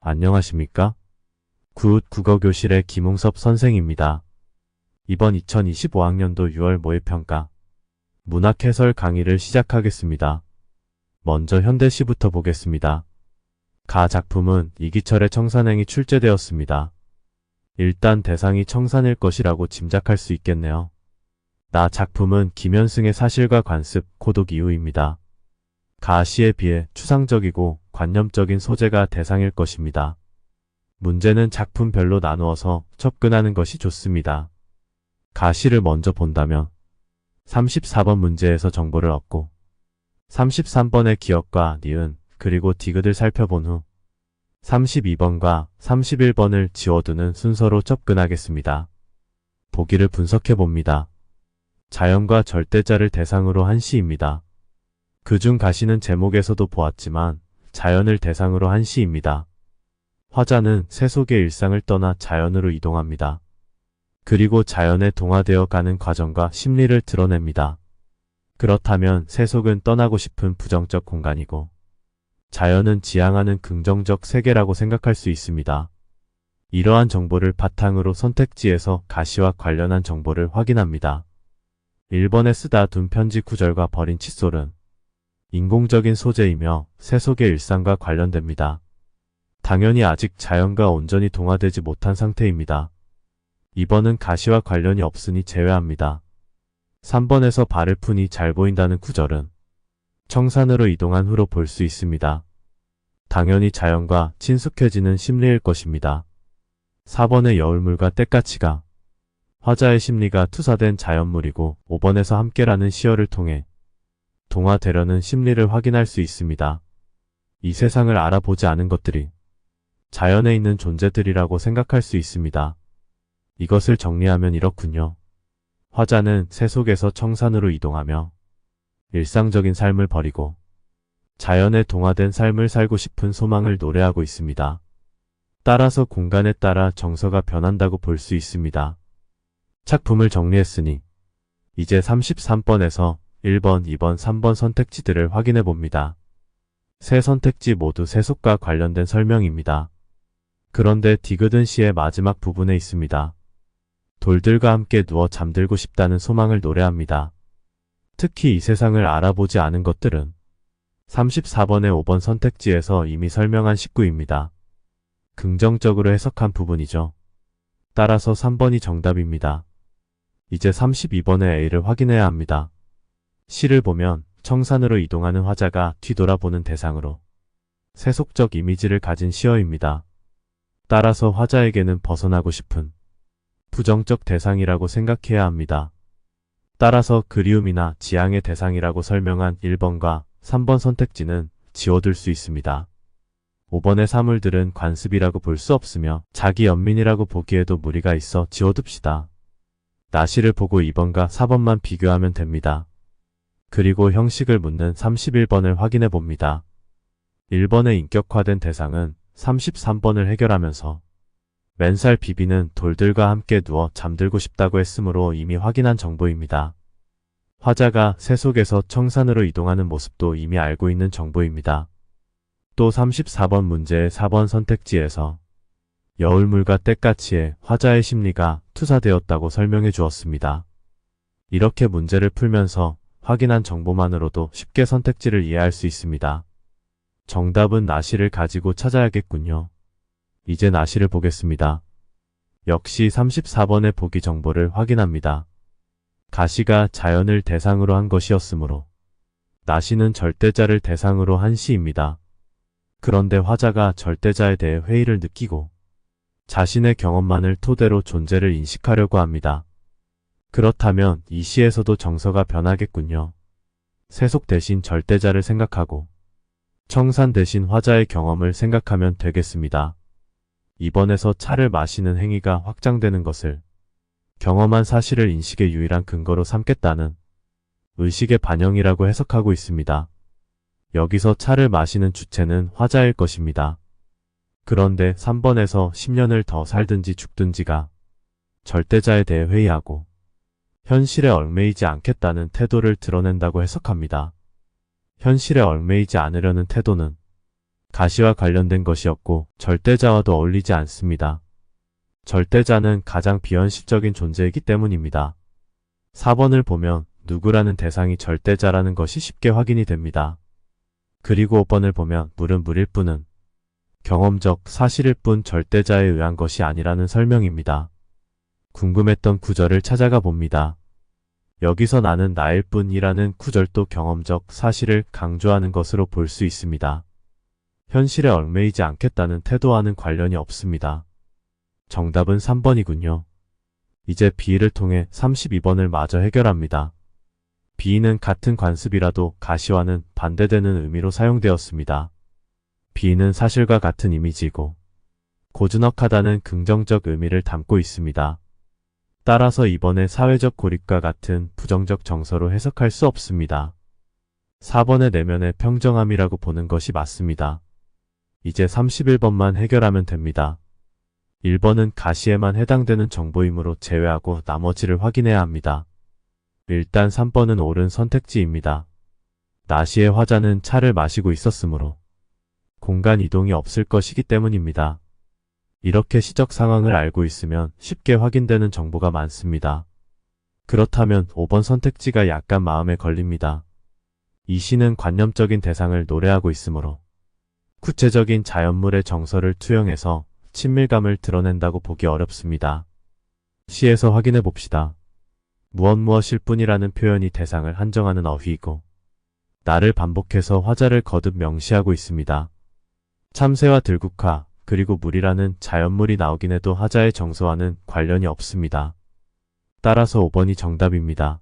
안녕하십니까? 굿 국어교실의 김웅섭 선생입니다. 이번 2025학년도 6월 모의평가 문학 해설 강의를 시작하겠습니다. 먼저 현대시부터 보겠습니다. 가 작품은 이기철의 청산행이 출제되었습니다. 일단 대상이 청산일 것이라고 짐작할 수 있겠네요. 나 작품은 김현승의 사실과 관습, 고독 이후입니다. 가 시에 비해 추상적이고 관념적인 소재가 대상일 것입니다. 문제는 작품별로 나누어서 접근하는 것이 좋습니다. 가 시를 먼저 본다면 34번 문제에서 정보를 얻고 33번의 기억과 니은 그리고 디귿을 살펴본 후 32번과 31번을 지워두는 순서로 접근하겠습니다. 보기를 분석해 봅니다. 자연과 절대자를 대상으로 한 시입니다. 그중 가시는 제목에서도 보았지만 자연을 대상으로 한 시입니다. 화자는 세속의 일상을 떠나 자연으로 이동합니다. 그리고 자연에 동화되어 가는 과정과 심리를 드러냅니다. 그렇다면 세속은 떠나고 싶은 부정적 공간이고 자연은 지향하는 긍정적 세계라고 생각할 수 있습니다. 이러한 정보를 바탕으로 선택지에서 가시와 관련한 정보를 확인합니다. 1번에 쓰다 둔 편지 구절과 버린 칫솔은 인공적인 소재이며 세속의 일상과 관련됩니다. 당연히 아직 자연과 온전히 동화되지 못한 상태입니다. 2번은 가시와 관련이 없으니 제외합니다. 3번에서 발을 푸니 잘 보인다는 구절은 청산으로 이동한 후로 볼 수 있습니다. 당연히 자연과 친숙해지는 심리일 것입니다. 4번의 여울물과 때까치가 화자의 심리가 투사된 자연물이고 5번에서 함께라는 시어를 통해 동화되려는 심리를 확인할 수 있습니다. 이 세상을 알아보지 않은 것들이 자연에 있는 존재들이라고 생각할 수 있습니다. 이것을 정리하면 이렇군요. 화자는 세속에서 청산으로 이동하며 일상적인 삶을 버리고 자연에 동화된 삶을 살고 싶은 소망을 노래하고 있습니다. 따라서 공간에 따라 정서가 변한다고 볼 수 있습니다. 작품을 정리했으니 이제 33번에서 1번, 2번, 3번 선택지들을 확인해 봅니다. 세 선택지 모두 세속과 관련된 설명입니다. 그런데 디귿은 시의 마지막 부분에 있습니다. 돌들과 함께 누워 잠들고 싶다는 소망을 노래합니다. 특히 이 세상을 알아보지 않은 것들은 34번의 5번 선택지에서 이미 설명한 식구입니다. 긍정적으로 해석한 부분이죠. 따라서 3번이 정답입니다. 이제 32번의 A를 확인해야 합니다. 시를 보면 청산으로 이동하는 화자가 뒤돌아보는 대상으로 세속적 이미지를 가진 시어입니다. 따라서 화자에게는 벗어나고 싶은 부정적 대상이라고 생각해야 합니다. 따라서 그리움이나 지향의 대상이라고 설명한 1번과 3번 선택지는 지워둘 수 있습니다. 5번의 사물들은 관습이라고 볼 수 없으며 자기 연민이라고 보기에도 무리가 있어 지워둡시다. 나시를 보고 2번과 4번만 비교하면 됩니다. 그리고 형식을 묻는 31번을 확인해 봅니다. 1번의 인격화된 대상은 33번을 해결하면서 맨살 비비는 돌들과 함께 누워 잠들고 싶다고 했으므로 이미 확인한 정보입니다. 화자가 세속에서 청산으로 이동하는 모습도 이미 알고 있는 정보입니다. 또 34번 문제의 4번 선택지에서 여울물과 때까치의 화자의 심리가 투사되었다고 설명해 주었습니다. 이렇게 문제를 풀면서 확인한 정보만으로도 쉽게 선택지를 이해할 수 있습니다. 정답은 나시를 가지고 찾아야겠군요. 이제 나시를 보겠습니다. 역시 34번의 보기 정보를 확인합니다. 가시가 자연을 대상으로 한 것이었으므로 나시는 절대자를 대상으로 한 시입니다. 그런데 화자가 절대자에 대해 회의를 느끼고 자신의 경험만을 토대로 존재를 인식하려고 합니다. 그렇다면 이 시에서도 정서가 변하겠군요. 세속 대신 절대자를 생각하고 청산 대신 화자의 경험을 생각하면 되겠습니다. 2번에서 차를 마시는 행위가 확장되는 것을 경험한 사실을 인식의 유일한 근거로 삼겠다는 의식의 반영이라고 해석하고 있습니다. 여기서 차를 마시는 주체는 화자일 것입니다. 그런데 3번에서 10년을 더 살든지 죽든지가 절대자에 대해 회의하고 현실에 얽매이지 않겠다는 태도를 드러낸다고 해석합니다. 현실에 얽매이지 않으려는 태도는 가시와 관련된 것이었고 절대자와도 어울리지 않습니다. 절대자는 가장 비현실적인 존재이기 때문입니다. 4번을 보면 누구라는 대상이 절대자라는 것이 쉽게 확인이 됩니다. 그리고 5번을 보면 물은 물일 뿐은 경험적 사실일 뿐 절대자에 의한 것이 아니라는 설명입니다. 궁금했던 구절을 찾아가 봅니다. 여기서 나는 나일 뿐이라는 구절도 경험적 사실을 강조하는 것으로 볼 수 있습니다. 현실에 얽매이지 않겠다는 태도와는 관련이 없습니다. 정답은 3번이군요. 이제 B를 통해 32번을 마저 해결합니다. B는 같은 관습이라도 가시와는 반대되는 의미로 사용되었습니다. B는 사실과 같은 이미지이고 고즈넉하다는 긍정적 의미를 담고 있습니다. 따라서 이번에 사회적 고립과 같은 부정적 정서로 해석할 수 없습니다. 4번의 내면의 평정함이라고 보는 것이 맞습니다. 이제 31번만 해결하면 됩니다. 1번은 가시에만 해당되는 정보이므로 제외하고 나머지를 확인해야 합니다. 일단 3번은 옳은 선택지입니다. 나시의 화자는 차를 마시고 있었으므로 공간 이동이 없을 것이기 때문입니다. 이렇게 시적 상황을 알고 있으면 쉽게 확인되는 정보가 많습니다. 그렇다면 5번 선택지가 약간 마음에 걸립니다. 이 시는 관념적인 대상을 노래하고 있으므로 구체적인 자연물의 정서를 투영해서 친밀감을 드러낸다고 보기 어렵습니다. 시에서 확인해 봅시다. 무엇일 뿐이라는 표현이 대상을 한정하는 어휘이고 나를 반복해서 화자를 거듭 명시하고 있습니다. 참새와 들국화 그리고 물이라는 자연물이 나오긴 해도 화자의 정서와는 관련이 없습니다. 따라서 5번이 정답입니다.